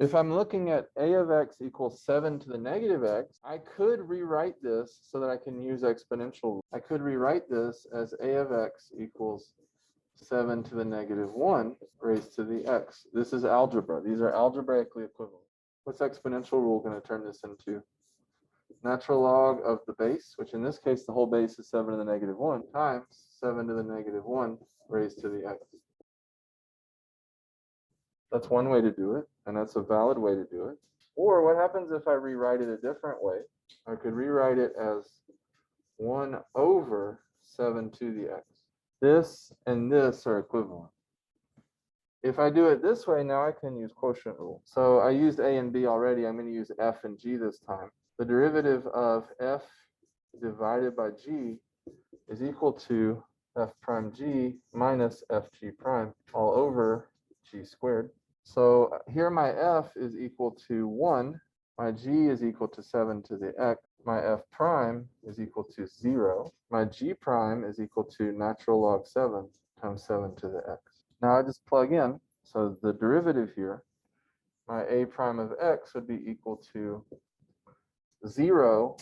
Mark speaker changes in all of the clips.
Speaker 1: If I'm looking at a of x equals 7 to the negative x, I could rewrite this so that I can use exponential rule. I could rewrite this as a of x equals 7 to the negative 1 raised to the x. This is algebra. These are algebraically equivalent. What's exponential rule going to turn this into? Natural log of the base, which in this case, the whole base is 7 to the negative 1, times 7 to the negative 1 raised to the x. That's one way to do it, and that's a valid way to do it. Or what happens if I rewrite it a different way? I could rewrite it as 1 over 7 to the x. This and this are equivalent. If I do it this way, now I can use quotient rule. So I used a and b already. I'm going to use f and g this time. The derivative of f divided by g is equal to f prime g minus fg prime all over g squared. So here my f is equal to 1, my g is equal to 7 to the x, my f prime is equal to 0, my g prime is equal to natural log 7 times 7 to the x. Now I just plug in, so the derivative here, my a prime of x would be equal to 0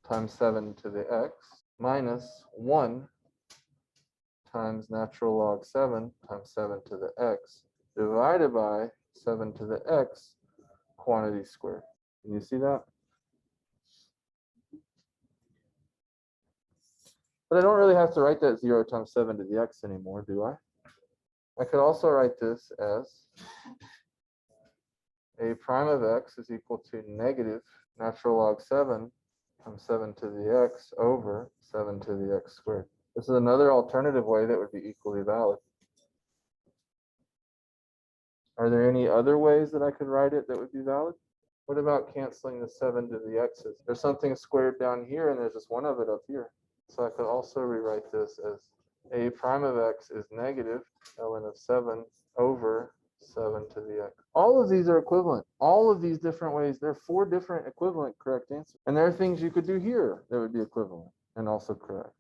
Speaker 1: times 7 to the x minus 1 times natural log 7 times 7 to the x divided by 7 to the x quantity squared. Can you see that? But I don't really have to write that 0 times 7 to the x anymore, do I? I could also write this as a prime of x is equal to negative natural log 7 times 7 to the x over 7 to the x squared. This is another alternative way that would be equally valid. Are there any other ways that I could write it that would be valid? What about canceling the 7 to the x's? There's something squared down here, and there's just one of it up here. So I could also rewrite this as a prime of x is negative ln of 7 over 7 to the x. All of these are equivalent. All of these different ways, there are 4 different equivalent correct answers. And there are things you could do here that would be equivalent and also correct.